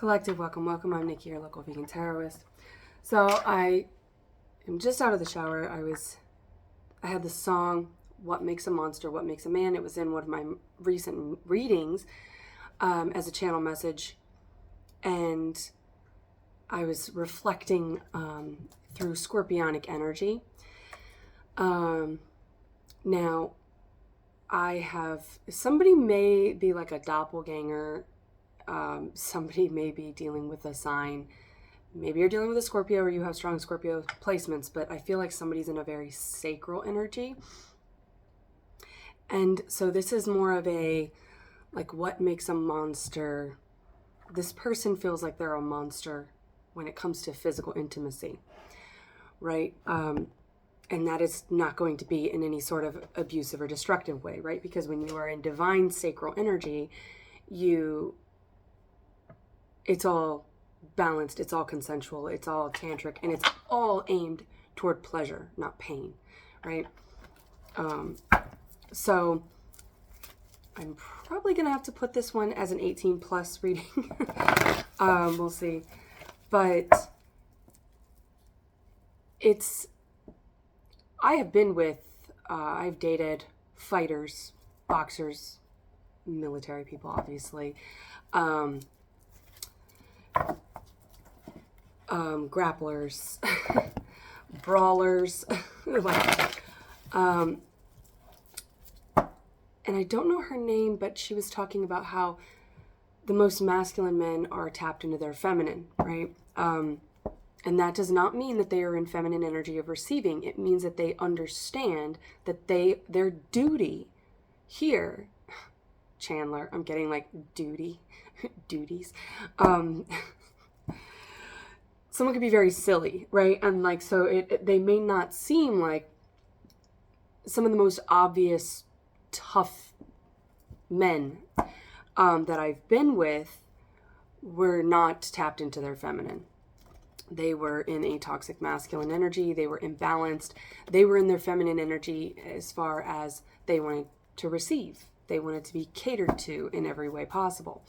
Collective, welcome. I'm Nikki, your local vegan tarotist. So I am just out of the shower. I had the song, What Makes a Monster, What Makes a Man. It was in one of my recent readings as a channel message. And I was reflecting through scorpionic energy. Now, somebody may be like a doppelganger. Somebody may be dealing with a sign. Maybe you're dealing with a Scorpio or you have strong Scorpio placements, but I feel like somebody's in a very sacral energy. And so this is more of a, like, what makes a monster? This person feels like they're a monster when it comes to physical intimacy, right? And that is not going to be in any sort of abusive or destructive way, right? Because when you are in divine sacral energy, it's all balanced, it's all consensual, it's all tantric, and it's all aimed toward pleasure, not pain, right? So I'm probably going to have to put this one as an 18 plus reading. We'll see. But I've dated fighters, boxers, military people, obviously, grapplers, brawlers, and I don't know her name, but she was talking about how the most masculine men are tapped into their feminine, right? And that does not mean that they are in feminine energy of receiving. It means that they understand that their duty here, Chandler, I'm getting like duties. Someone could be very silly, right? And like, so they may not seem like some of the most obvious tough men that I've been with were not tapped into their feminine. They were in a toxic masculine energy. They were imbalanced. They were in their feminine energy as far as they wanted to receive. They wanted to be catered to in every way possible.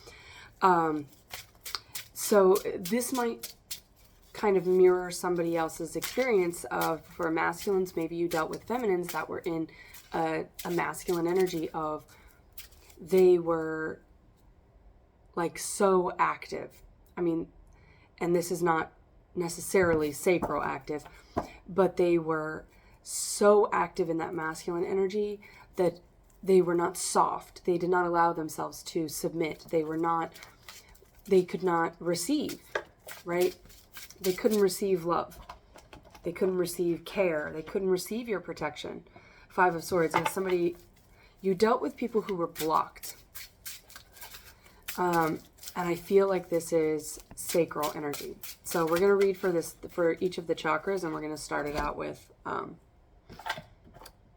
So this might kind of mirror somebody else's experience of, for masculines, maybe you dealt with feminines that were in a masculine energy of, they were like so active. I mean, and this is not necessarily sacral active, but they were so active in that masculine energy that they were not soft. They did not allow themselves to submit. They could not receive, right? They couldn't receive love. They couldn't receive care. They couldn't receive your protection. Five of Swords. And you dealt with people who were blocked. And I feel like this is sacral energy. So we're going to read for each of the chakras, and we're going to start it out with,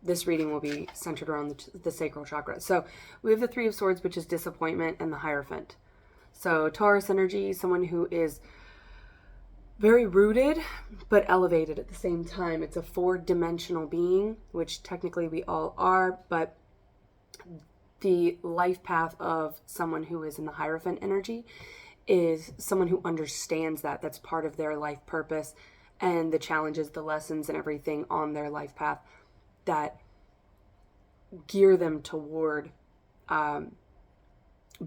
this reading will be centered around the sacral chakra. So we have the Three of Swords, which is disappointment, and the Hierophant. So Taurus energy, someone who is very rooted, but elevated at the same time. It's a 4-dimensional being, which technically we all are, but the life path of someone who is in the Hierophant energy is someone who understands that. That's part of their life purpose and the challenges, the lessons, and everything on their life path that gear them toward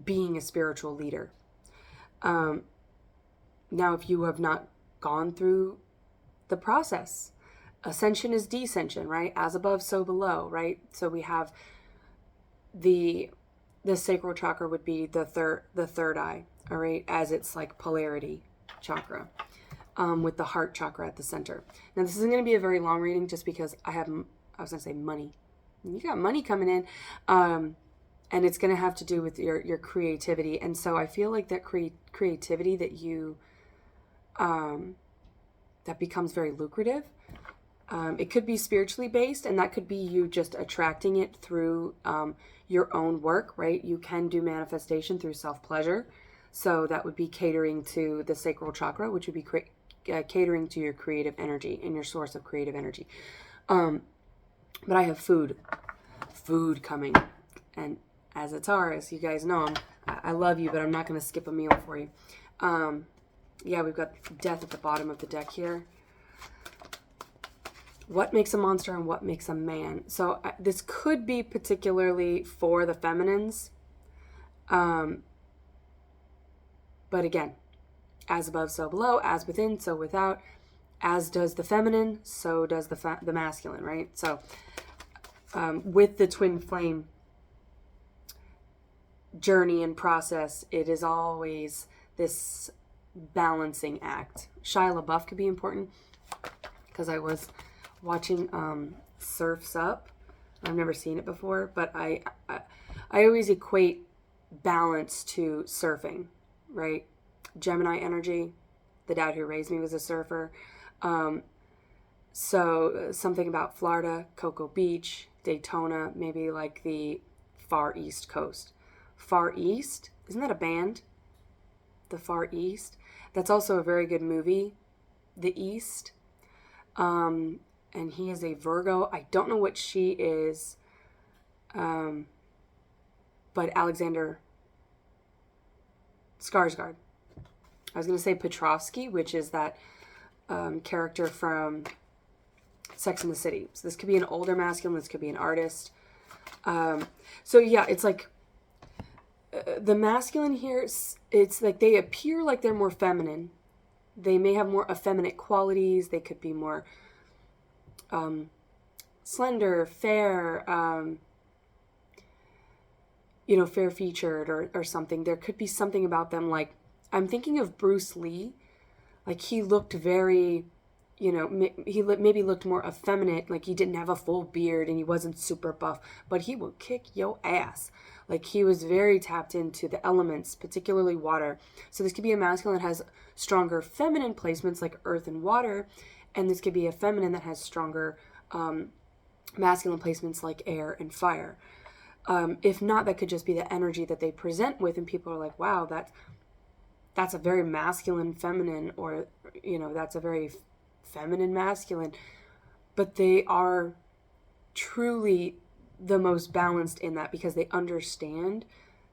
being a spiritual leader. Now, if you have not gone through the process, ascension is descension, right? As above, so below, right? So we have the sacral chakra would be the third eye, all right, as it's like polarity chakra, with the heart chakra at the center. Now, this isn't going to be a very long reading just because I was going to say money. You got money coming in, and it's going to have to do with your creativity. And so I feel like that creativity that you, that becomes very lucrative. It could be spiritually based, and that could be you just attracting it through your own work, right? You can do manifestation through self-pleasure. So that would be catering to the sacral chakra, which would be catering to your creative energy and your source of creative energy. But I have food coming, and as a Taurus, you guys know I love you, but I'm not going to skip a meal for you. Yeah, we've got death at the bottom of the deck here. What makes a monster and what makes a man? So this could be particularly for the feminines. But again, as above, so below, as within, so without. As does the feminine, so does the masculine, right? So with the twin flame journey and process, it is always this balancing act. Shia LaBeouf could be important because I was watching Surf's Up. I've never seen it before, but I always equate balance to surfing, right? Gemini energy. The dad who raised me was a surfer. So something about Florida, Cocoa Beach, Daytona, maybe like the Far East Coast. Far East? Isn't that a band? The Far East? That's also a very good movie, The East. And he is a Virgo. I don't know what she is, but Alexander Skarsgård. I was going to say Petrovsky, which is that character from Sex and the City. So this could be an older masculine. This could be an artist. So yeah, it's like the masculine here, it's like they appear like they're more feminine. They may have more effeminate qualities. They could be more slender, fair, fair-featured or something. There could be something about them like, I'm thinking of Bruce Lee. Like he looked very, he maybe looked more effeminate. Like he didn't have a full beard and he wasn't super buff, but he would kick your ass. Like he was very tapped into the elements, particularly water. So this could be a masculine that has stronger feminine placements like earth and water. And this could be a feminine that has stronger masculine placements like air and fire. If not, that could just be the energy that they present with. And people are like, wow, that's a very masculine feminine, or, that's a very feminine masculine. But they are truly the most balanced in that because they understand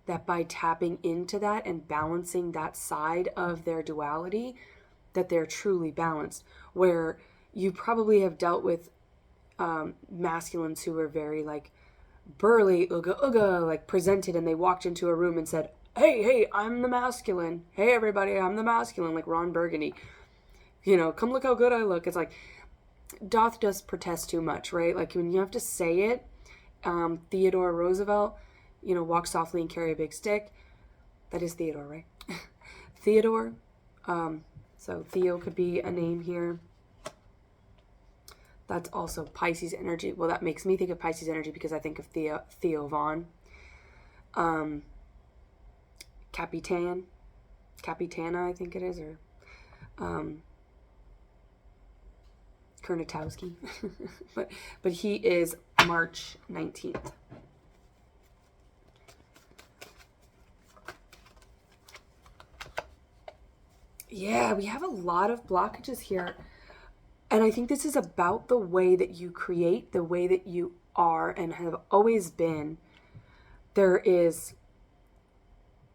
that by tapping into that and balancing that side of their duality, that they're truly balanced. Where you probably have dealt with masculines who were very like burly, like presented, and they walked into a room and said, hey, I'm the masculine. Hey, everybody, I'm the masculine, like Ron Burgundy. Come look how good I look. It's like, doth does protest too much, right? Like when you have to say it, Theodore Roosevelt, walk softly and carry a big stick. That is Theodore, right? Theodore. So Theo could be a name here. That's also Pisces energy. Well, that makes me think of Pisces energy because I think of Theo Vaughn. Capitana, I think it is, or Kernatowski. but he is March 19th. Yeah, we have a lot of blockages here. And I think this is about the way that you create, the way that you are and have always been. There is,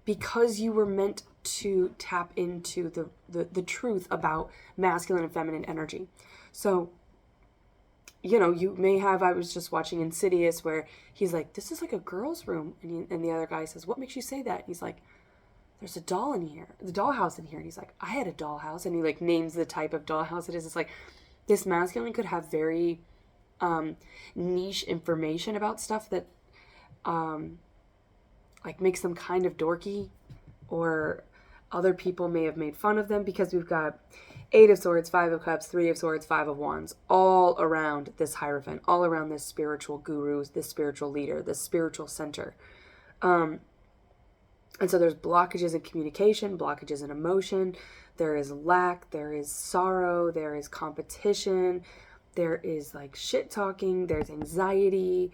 because you were meant to tap into the truth about masculine and feminine energy. So, you may have, I was just watching Insidious where he's like, this is like a girl's room. And the other guy says, what makes you say that? And he's like, there's a doll in here, the dollhouse in here. And he's like, I had a dollhouse. And he like names the type of dollhouse it is. It's like, this masculine could have very niche information about stuff that like makes them kind of dorky, or other people may have made fun of them, because we've got 8 of Swords, 5 of Cups, 3 of Swords, 5 of Wands, all around this Hierophant, all around this spiritual guru, this spiritual leader, this spiritual center. And so there's blockages in communication, blockages in emotion. There is lack, there is sorrow, there is competition, there is like shit talking, there's anxiety,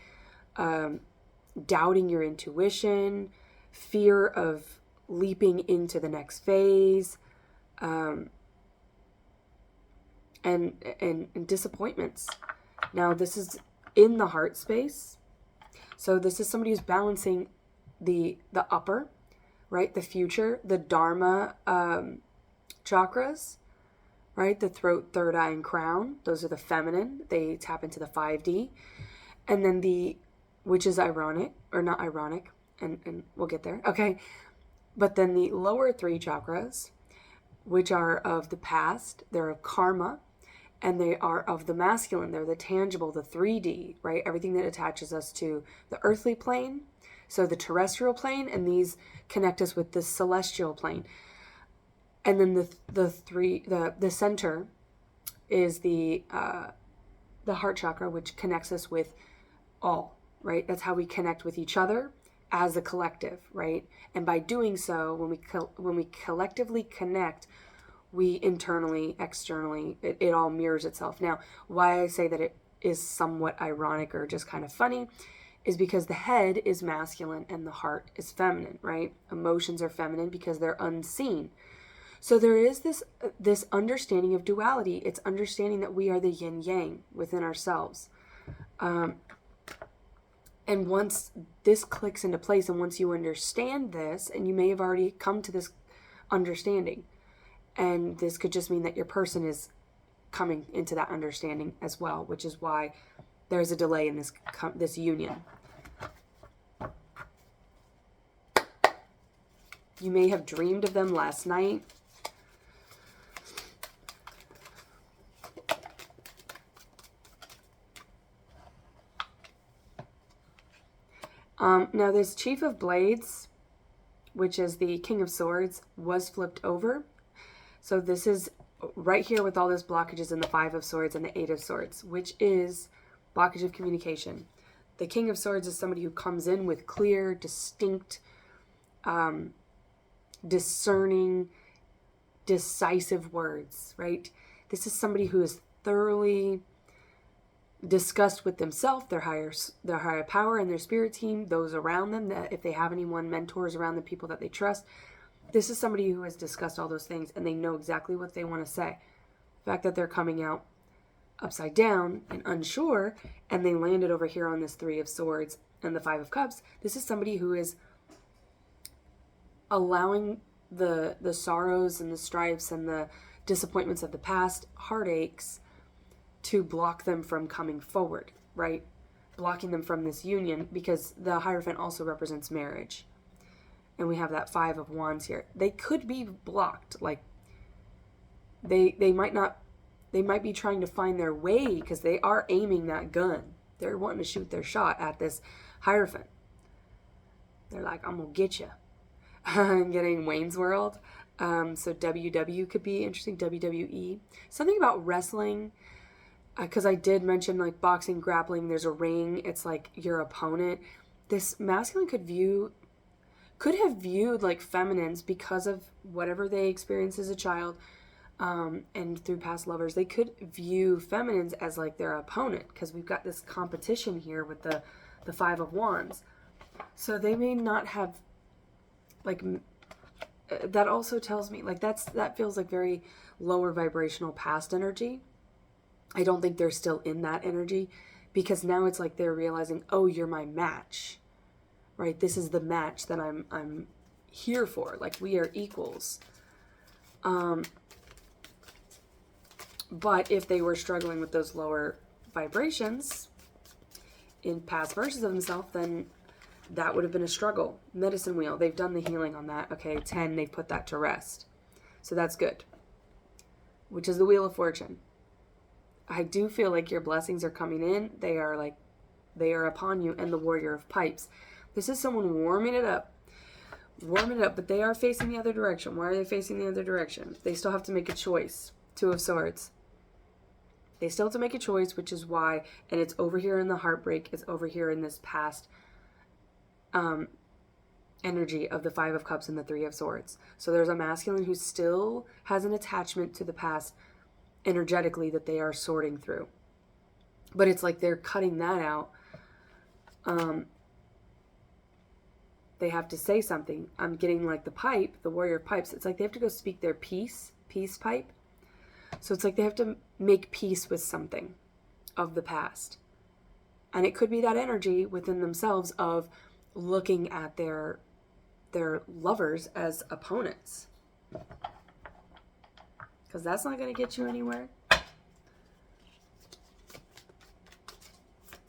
doubting your intuition, fear of leaping into the next phase, and disappointments. Now this is in the heart space. So this is somebody who's balancing the upper, right? The future, the Dharma chakras, right? The throat, third eye, and crown. Those are the feminine. They tap into the 5D. And then which is ironic, or not ironic, and we'll get there, okay? But then the lower 3 chakras, which are of the past, they're of karma, and they are of the masculine. They're the tangible, the 3D, right? Everything that attaches us to the earthly plane, so the terrestrial plane, and these connect us with the celestial plane. And then the center is the heart chakra, which connects us with all, right? That's how we connect with each other as a collective, right? And by doing so, when we collectively connect, we internally, externally, it all mirrors itself. Now, why I say that it is somewhat ironic or just kind of funny is because the head is masculine and the heart is feminine, right? Emotions are feminine because they're unseen. So there is this understanding of duality. It's understanding that we are the yin yang within ourselves. And once this clicks into place, and once you understand this, and you may have already come to this understanding, and this could just mean that your person is coming into that understanding as well, which is why there's a delay in this union. You may have dreamed of them last night. Now this Chief of Blades, which is the King of Swords, was flipped over. So this is right here with all those blockages in the 5 of Swords and the 8 of Swords, which is blockage of communication. The King of Swords is somebody who comes in with clear, distinct, discerning, decisive words, right? This is somebody who is thoroughly discussed with themselves, their higher power and their spirit team, those around them, that if they have anyone, mentors around the people that they trust. This is somebody who has discussed all those things and they know exactly what they want to say. The fact that they're coming out upside down and unsure, and they landed over here on this 3 of Swords and the 5 of Cups, this is somebody who is allowing the sorrows and the stripes and the disappointments of the past, heartaches, to block them from coming forward, right? Blocking them from this union, because the Hierophant also represents marriage. And we have that 5 of Wands here. They could be blocked. Like, they might be trying to find their way, because they are aiming that gun. They're wanting to shoot their shot at this Hierophant. They're like, I'm going to get you. I'm getting Wayne's World. So WW could be interesting. WWE. Something about wrestling. Because I did mention like boxing, grappling, there's a ring. It's like your opponent. This masculine could have viewed like feminines, because of whatever they experienced as a child, and through past lovers, they could view feminines as like their opponent, because we've got this competition here with the 5 of Wands. So they may not have like, that also tells me like that feels like very lower vibrational past energy. I don't think they're still in that energy, because now it's like they're realizing, oh, you're my match, right? This is the match that I'm here for. Like, we are equals. But if they were struggling with those lower vibrations in past versions of themselves, then that would have been a struggle. Medicine wheel, they've done the healing on that. Okay, 10, they've put that to rest. So that's good. Which is the Wheel of Fortune. I do feel like your blessings are coming in. They are upon you. And the Warrior of Pipes. This is someone warming it up, but they are facing the other direction. Why are they facing the other direction? They still have to make a choice. 2 of Swords. They still have to make a choice, which is why, and it's over here in the heartbreak, it's over here in this past energy of the 5 of Cups and the 3 of Swords. So there's a masculine who still has an attachment to the past energetically that they are sorting through, but it's like they're cutting that out. They have to say something. I'm getting like the pipe, the Warrior of Pipes. It's like they have to go speak their peace pipe. So it's like they have to make peace with something of the past, and it could be that energy within themselves of looking at their lovers as opponents. Because that's not going to get you anywhere.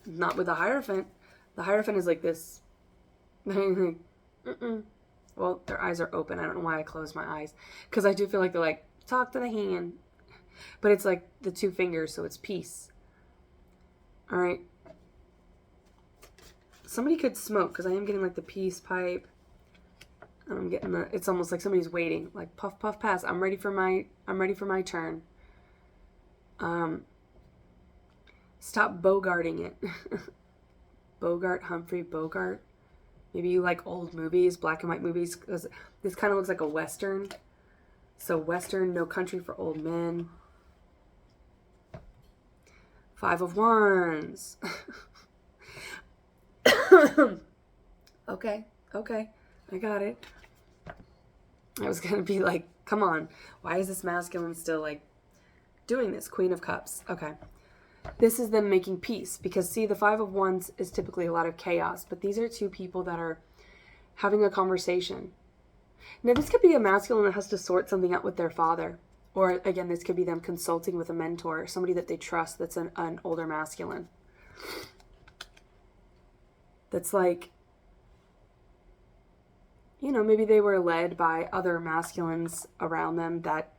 Not with the Hierophant. The Hierophant is like this. Well, their eyes are open. I don't know why I closed my eyes. Because I do feel like they're like, talk to the hand. But it's like the two fingers, so it's peace. All right. Somebody could smoke, because I am getting like the peace pipe. I'm getting the, it's almost like somebody's waiting. Like, puff, puff, pass. I'm ready for my turn. Stop bogarting it. Bogart, Humphrey Bogart. Maybe you like old movies, black and white movies, because this kind of looks like a Western. So Western, No Country for Old Men. 5 of Wands. Okay, I got it. I was going to be like, come on, why is this masculine still like doing this? Queen of Cups. Okay. This is them making peace, because see, the 5 of Wands is typically a lot of chaos, but these are two people that are having a conversation. Now, this could be a masculine that has to sort something out with their father. Or again, this could be them consulting with a mentor, somebody that they trust that's an older masculine. That's like, you know, maybe they were led by other masculines around them that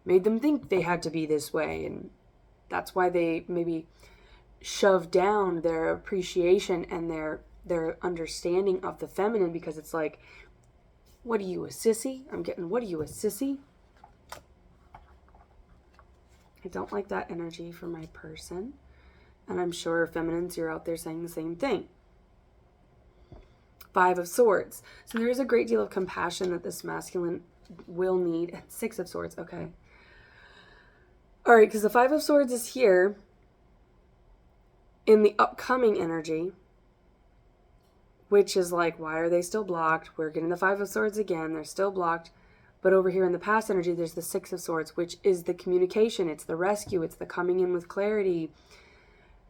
made them think they had to be this way. And that's why they maybe shoved down their appreciation and their understanding of the feminine, because it's like, what are you, a sissy? I'm getting, what are you, a sissy? I don't like that energy for my person. And I'm sure feminines, you're out there saying the same thing. 5 of Swords. So there is a great deal of compassion that this masculine will need. 6 of Swords. Okay. All right, because the 5 of Swords is here in the upcoming energy, which is like, why are they still blocked? We're getting the 5 of Swords again. They're still blocked. But over here in the past energy, there's the 6 of Swords, which is the communication. It's the rescue. It's the coming in with clarity.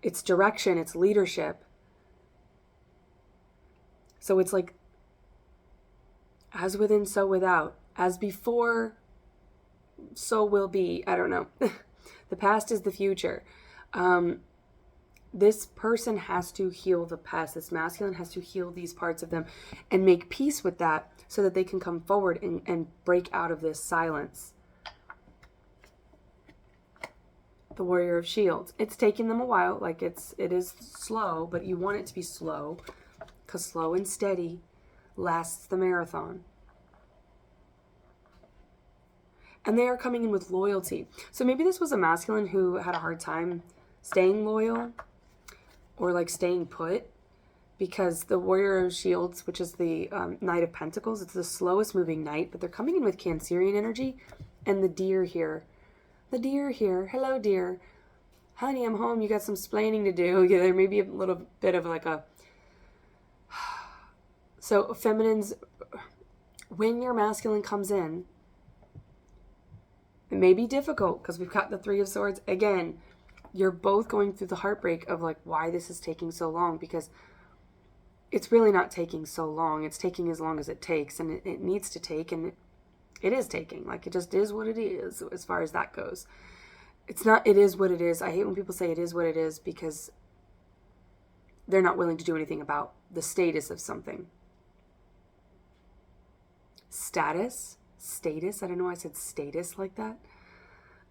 It's direction. It's leadership. So it's like, as within, so without. As before, so will be. I don't know. The past is the future. This person has to heal the past. This masculine has to heal these parts of them and make peace with that so that they can come forward and break out of this silence. The Warrior of Shields. It's taking them a while. Like it is slow, but you want it to be slow, because slow and steady lasts the marathon. And they are coming in with loyalty. So maybe this was a masculine who had a hard time staying loyal or like staying put, because the Warrior of Shields, which is the Knight of Pentacles, it's the slowest moving knight, but they're coming in with Cancerian energy. And the deer here. The deer here. Hello, deer. Honey, I'm home. You got some splaining to do. Yeah, there may be a little bit of like a... So feminines, when your masculine comes in, it may be difficult because we've got the 3 of Swords. Again, you're both going through the heartbreak of like why this is taking so long, because it's really not taking so long. It's taking as long as it takes, and it needs to take, and it is taking. Like, it just is what it is as far as that goes. It's not, it is what it is. I hate when people say it is what it is, because they're not willing to do anything about the status of something. Status. I don't know why I said status like that.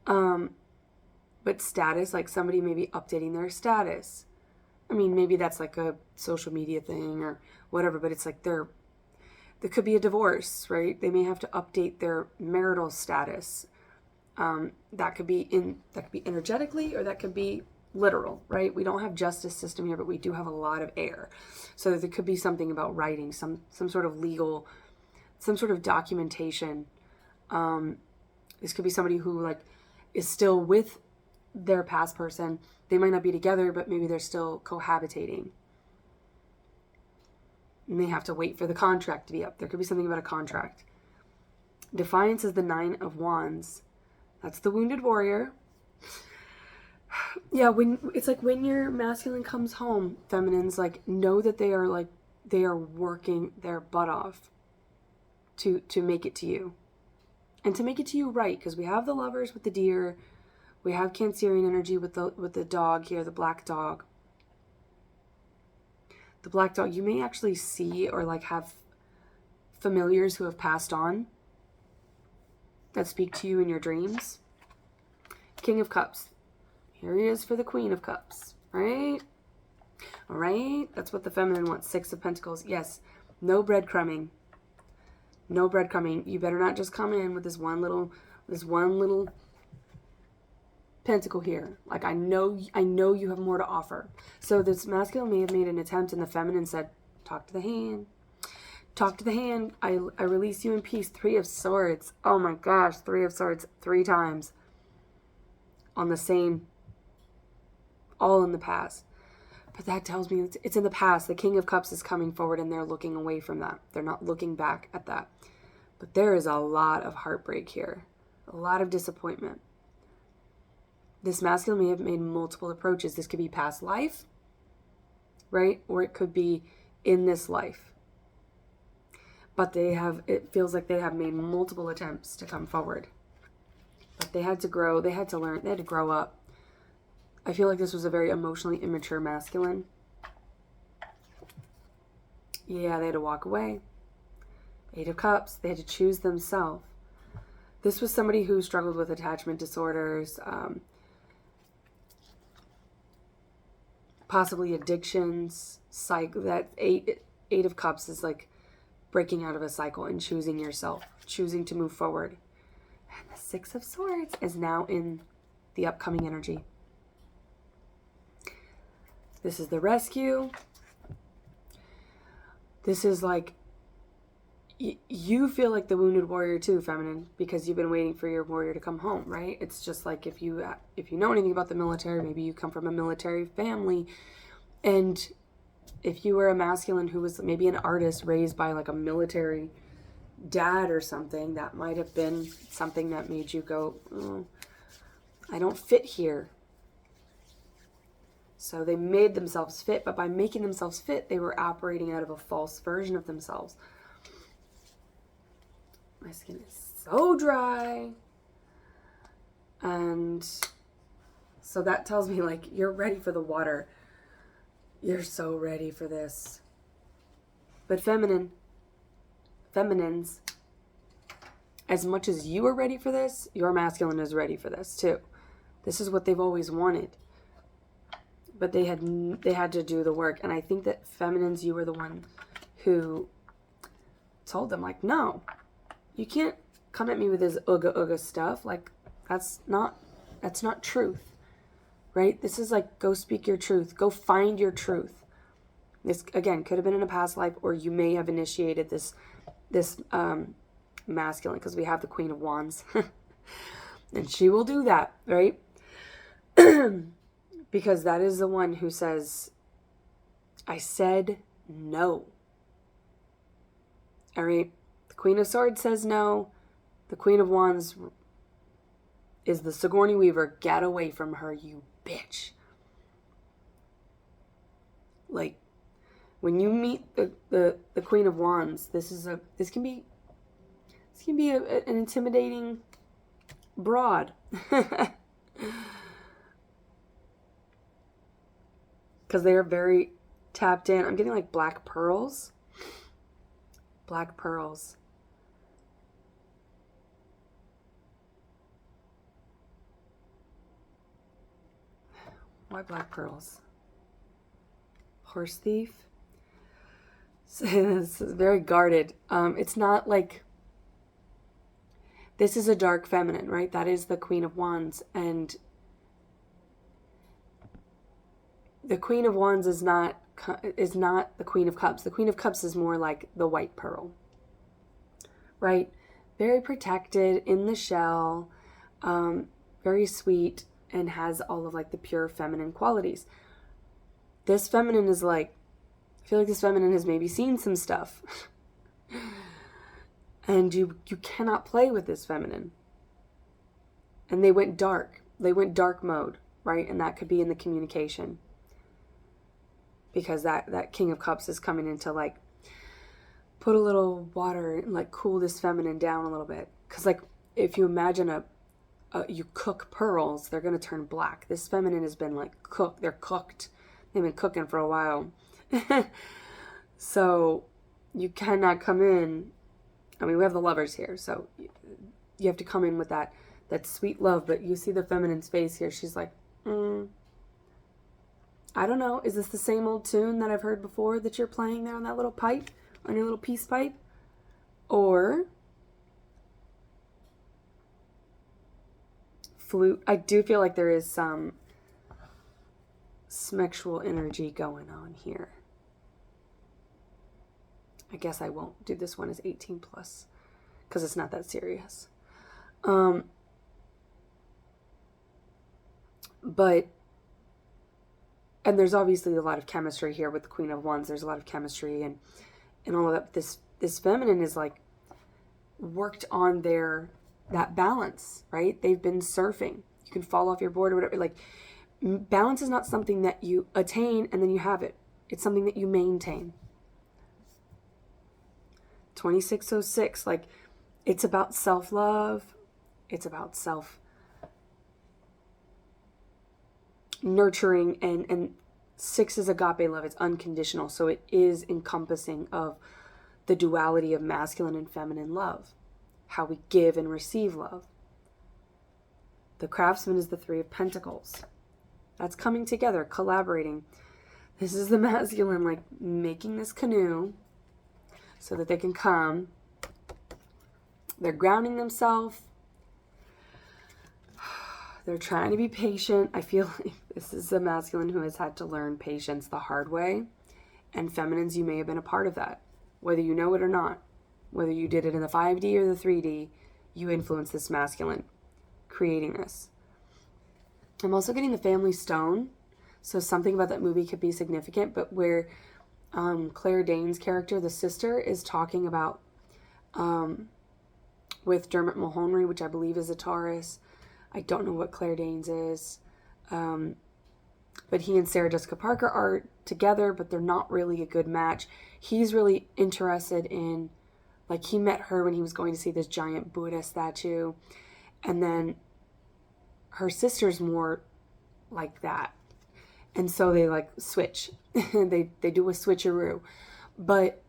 But status, like somebody may be updating their status. I mean, maybe that's like a social media thing or whatever, but it's like there could be a divorce, right? They may have to update their marital status. That could be energetically, or that could be literal, right? We don't have justice system here, but we do have a lot of air. So there could be something about writing, some sort of legal, some sort of documentation. This could be somebody who like is still with their past person. They might not be together, but maybe they're still cohabitating. And they have to wait for the contract to be up. There could be something about a contract. Defiance is the 9 of Wands. That's the wounded warrior. Yeah, when it's like when your masculine comes home, feminines like know that they are like they are working their butt off to make it to you. And to make it to you right, because we have the Lovers with the deer, we have Cancerian energy with the dog here, the black dog. The black dog, you may actually see or like have familiars who have passed on that speak to you in your dreams. King of Cups. Here he is for the Queen of Cups, right? All right, that's what the feminine wants. Six of Pentacles. Yes, no breadcrumbing. No breadcrumbing. You better not just come in with this one little pentacle here. Like, I know you have more to offer. So this masculine may have made an attempt, and the feminine said, talk to the hand. Talk to the hand. I release you in peace. 3 of Swords. Oh my gosh, 3 of Swords 3 times on the same, all in the past. But that tells me it's in the past. The King of Cups is coming forward, and they're looking away from that. They're not looking back at that. But there is a lot of heartbreak here. A lot of disappointment. This masculine may have made multiple approaches. This could be past life, right? Or it could be in this life. But it feels like they have made multiple attempts to come forward. But they had to grow. They had to learn. They had to grow up. I feel like this was a very emotionally immature masculine. Yeah, they had to walk away. 8 of Cups. They had to choose themselves. This was somebody who struggled with attachment disorders, possibly addictions. That eight of Cups is like breaking out of a cycle and choosing yourself, choosing to move forward. And the 6 of Swords is now in the upcoming energy. This is the rescue. This is like, you feel like the wounded warrior too, feminine, because you've been waiting for your warrior to come home, right? It's just like if you know anything about the military, maybe you come from a military family, and if you were a masculine who was maybe an artist raised by like a military dad or something, that might have been something that made you go, oh, I don't fit here. So they made themselves fit, but by making themselves fit, they were operating out of a false version of themselves. My skin is so dry. And so that tells me, like, you're ready for the water. You're so ready for this. But feminines, as much as you are ready for this, your masculine is ready for this too. This is what they've always wanted. But they had to do the work. And I think that feminines, you were the one who told them, like, no, you can't come at me with this ooga stuff. Like, that's not truth, right? This is like, go speak your truth. Go find your truth. This, again, could have been in a past life, or you may have initiated this masculine, because we have the Queen of Wands. And she will do that, right? Because that is the one who says, I said no. All right? The Queen of Swords says no. The Queen of Wands is the Sigourney Weaver. Get away from her, you bitch. Like, when you meet the Queen of Wands, this can be an intimidating broad. Because they are very tapped in. I'm getting like black pearls. Black pearls. Why black pearls? Horse thief. This is very guarded. It's not like... This is a dark feminine, right? That is the Queen of Wands. And the Queen of Wands is not the Queen of Cups. The Queen of Cups is more like the white pearl, right? Very protected in the shell, very sweet, and has all of like the pure feminine qualities. This feminine is like, I feel like this feminine has maybe seen some stuff. And you cannot play with this feminine. And they went dark. They went dark mode, right? And that could be in the communication. because that King of Cups is coming in to like put a little water and like cool this feminine down a little bit. Because like if you imagine you cook pearls, they're going to turn black. This feminine has been like cooked. They're cooked. They've been cooking for a while. So you cannot come in. I mean, we have the Lovers here, so you have to come in with that sweet love. But you see the feminine's face here. She's like, I don't know. Is this the same old tune that I've heard before that you're playing there on that little pipe, on your little peace pipe? Or flute. I do feel like there is some sexual energy going on here. I guess I won't do this one as 18 plus because it's not that serious. But, and there's obviously a lot of chemistry here with the Queen of Wands. There's a lot of chemistry and all of that. This feminine is like worked on that balance, right? They've been surfing. You can fall off your board or whatever. Like, balance is not something that you attain and then you have it. It's something that you maintain. 2606, like, it's about self-love. It's about self-nurturing, and 6 is agape love. It's unconditional. So it is encompassing of the duality of masculine and feminine love, how we give and receive love. The Craftsman is the 3 of Pentacles. That's coming together, collaborating. This is the masculine, like, making this canoe so that they can come. They're grounding themselves. They're trying to be patient. I feel like this is a masculine who has had to learn patience the hard way. And feminines, you may have been a part of that. Whether you know it or not. Whether you did it in the 5D or the 3D, you influenced this masculine, creating this. I'm also getting the Family Stone. So something about that movie could be significant, but where Claire Danes' character, the sister, is talking about with Dermot Mulroney, which I believe is a Taurus. I don't know what Claire Danes is. But he and Sarah Jessica Parker are together, but they're not really a good match. He's really interested in, like, he met her when he was going to see this giant Buddha statue. And then her sister's more like that. And so they like switch. they do a switcheroo. But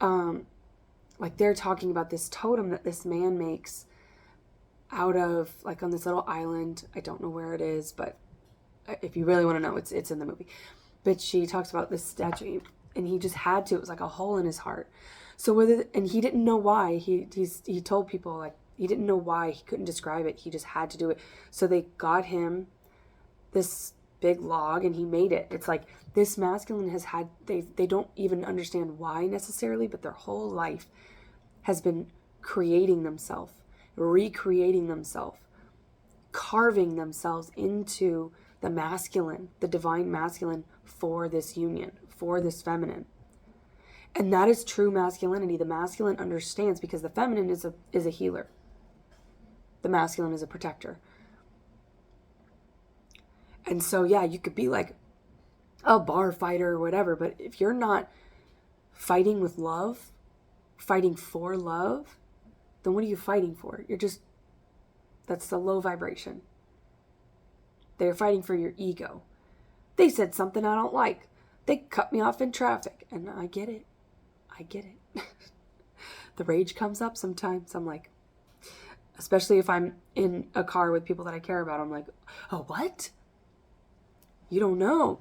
like they're talking about this totem that this man makes out of, like, on this little island. I don't know where it is, but if you really want to know, it's in the movie. But she talks about this statue, and he just had to. It was like a hole in his heart. So and he didn't know why. He told people, like, he didn't know why. He couldn't describe it. He just had to do it. So they got him this big log, and he made it. It's like this masculine has had, they don't even understand why necessarily, but their whole life has been creating themselves, recreating themselves, carving themselves into the masculine, the divine masculine, for this union, for this feminine. And that is true masculinity. The masculine understands, because the feminine is a healer. The masculine is a protector. And so, yeah, you could be like a bar fighter or whatever, but if you're not fighting with love, fighting for love, then what are you fighting for? That's the low vibration. They're fighting for your ego. They said something I don't like. They cut me off in traffic. And I get it. The rage comes up sometimes. I'm like, especially if I'm in a car with people that I care about, I'm like, oh, what? You don't know.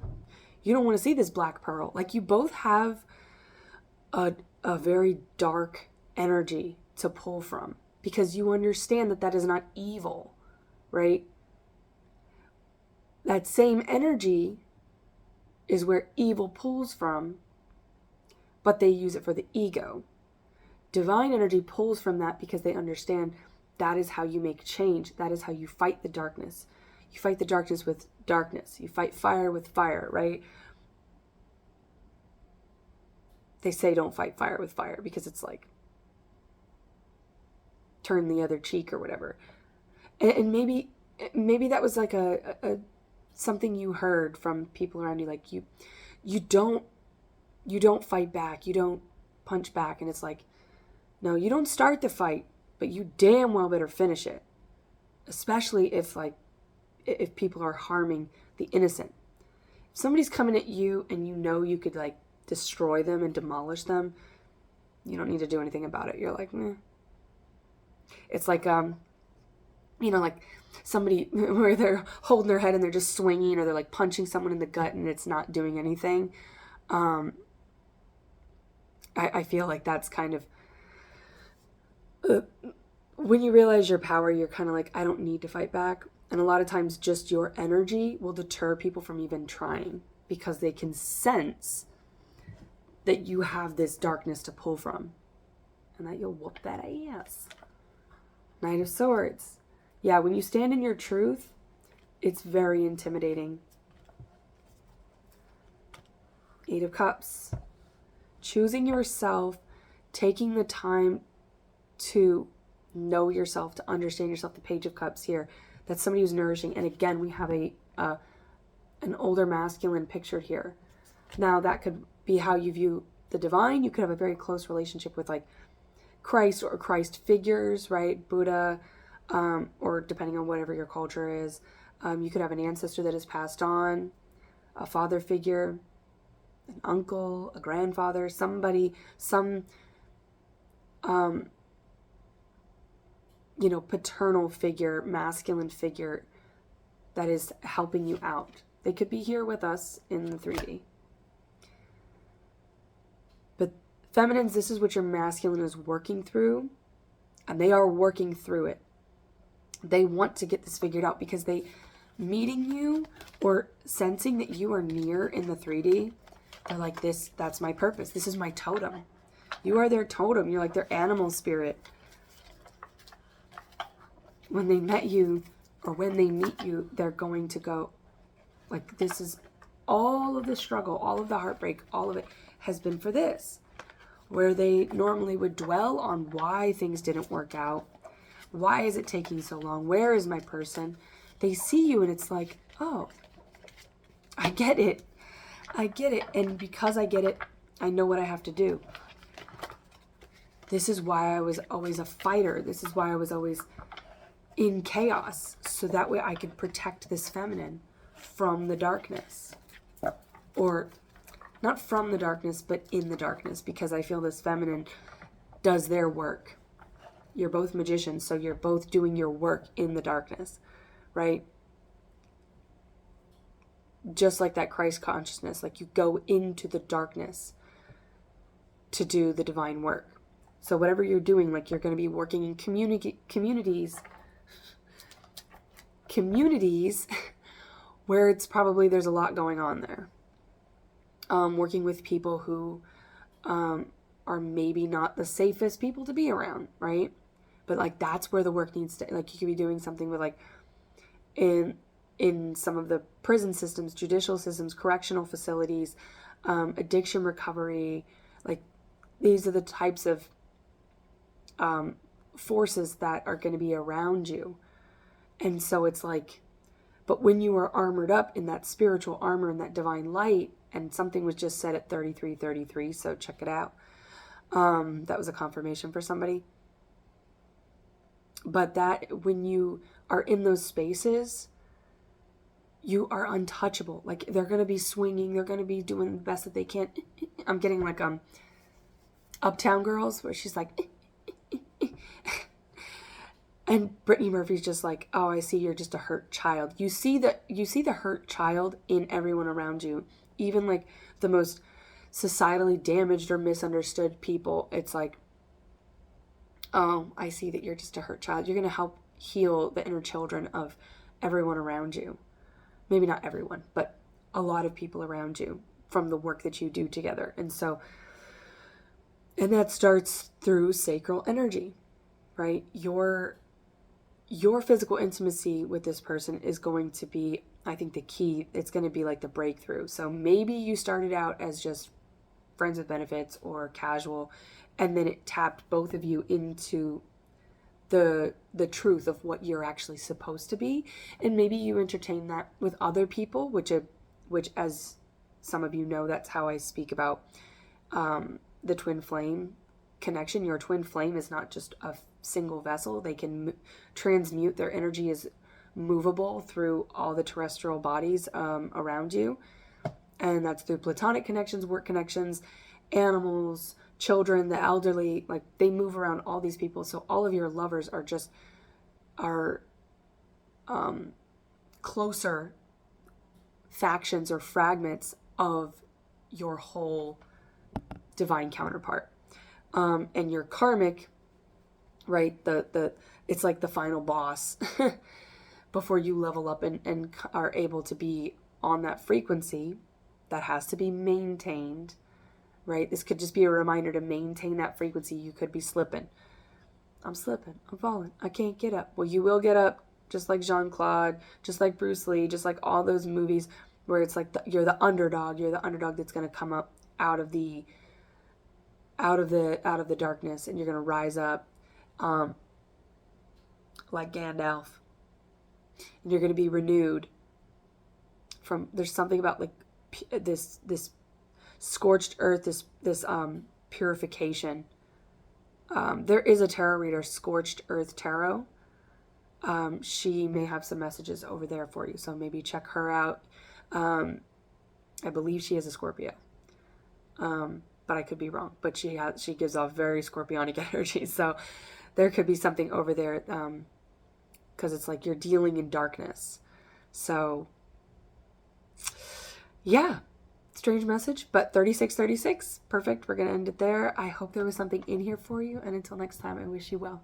You don't want to see this black pearl. Like, you both have a very dark energy to pull from, because you understand that is not evil, right? That same energy is where evil pulls from, but they use it for the ego. Divine energy pulls from that because they understand that is how you make change. That is how you fight the darkness. You fight the darkness with darkness. You fight fire with fire, right? They say don't fight fire with fire because it's like turn the other cheek or whatever. And maybe that was like a something you heard from people around you, like you you don't fight back, you don't punch back. And it's like, no, you don't start the fight, but you damn well better finish it. Especially if people are harming the innocent. If somebody's coming at you and you know you could like destroy them and demolish them, you don't need to do anything about it. You're like, meh. It's like, like somebody where they're holding their head and they're just swinging, or they're like punching someone in the gut and it's not doing anything. I feel like that's kind of, when you realize your power, you're kind of like, I don't need to fight back. And a lot of times just your energy will deter people from even trying, because they can sense that you have this darkness to pull from, and that you'll whoop that ass. Knight of Swords. Yeah, when you stand in your truth, it's very intimidating. Eight of Cups. Choosing yourself, taking the time to know yourself, to understand yourself. The Page of Cups here. That's somebody who's nourishing. And again, we have an older masculine pictured here. Now, that could be how you view the divine. You could have a very close relationship with like Christ or Christ figures, right? Buddha, or depending on whatever your culture is. You could have an ancestor that is passed on, a father figure, an uncle, a grandfather, somebody, paternal figure, masculine figure that is helping you out. They could be here with us in the 3D. But feminines, this is what your masculine is working through, and they are working through it. They want to get this figured out, because meeting you or sensing that you are near in the 3D, they're like, that's my purpose. This is my totem. You are their totem. You're like their animal spirit. When they met you, or when they meet you, they're going to go, like, this is all of the struggle, all of the heartbreak, all of it has been for this. Where they normally would dwell on why things didn't work out. Why is it taking so long? Where is my person? They see you and it's like, oh, I get it. I get it. And because I get it, I know what I have to do. This is why I was always a fighter. This is why I was always in chaos. So that way I could protect this feminine from the darkness. Or not from the darkness, but in the darkness. Because I feel this feminine does their work. You're both magicians, so you're both doing your work in the darkness, right? Just like that Christ consciousness, like you go into the darkness to do the divine work. So whatever you're doing, like you're going to be working in communities where it's probably, there's a lot going on there. Working with people who are maybe not the safest people to be around, right? But like that's where the work needs to, like you could be doing something with like in some of the prison systems, judicial systems, correctional facilities, addiction recovery. Like these are the types of forces that are going to be around you. And so it's like, but when you are armored up in that spiritual armor and that divine light, and something was just said at 3333, so check it out. That was a confirmation for somebody. But that when you are in those spaces, you are untouchable. Like they're going to be swinging. They're going to be doing the best that they can. I'm getting like Uptown Girls, where she's like, and Brittany Murphy's just like, oh, I see you're just a hurt child. You see the hurt child in everyone around you. Even like the most societally damaged or misunderstood people. It's like, oh, I see that you're just a hurt child. You're going to help heal the inner children of everyone around you. Maybe not everyone, but a lot of people around you from the work that you do together. And that starts through sacral energy, right? Your physical intimacy with this person is going to be, I think, the key. It's going to be like the breakthrough. So maybe you started out as just friends with benefits or casual, and then it tapped both of you into the truth of what you're actually supposed to be. And maybe you entertain that with other people, which as some of you know that's how I speak about the twin flame connection. Your twin flame is not just a single vessel. They can transmute. Their energy is movable through all the terrestrial bodies around you. And that's through platonic connections, work connections, animals, children, the elderly. Like, they move around all these people. So all of your lovers are closer factions or fragments of your whole divine counterpart. And your karmic, right, it's like the final boss before you level up and are able to be on that frequency that has to be maintained, right? This could just be a reminder to maintain that frequency. You could be slipping. I'm slipping. I'm falling. I can't get up. Well, you will get up, just like Jean-Claude, just like Bruce Lee, just like all those movies where it's like you're the underdog. You're the underdog that's going to come up out of the darkness, and you're going to rise up like Gandalf. And you're going to be renewed from, there's something about like this scorched earth, this purification. There is a tarot reader, Scorched Earth Tarot. She may have some messages over there for you, so maybe check her out. I believe she is a Scorpio, but I could be wrong. But she gives off very scorpionic energy, so there could be something over there, because it's like you're dealing in darkness. So yeah, strange message, but 3636, perfect. We're gonna end it there. I hope there was something in here for you, and until next time, I wish you well.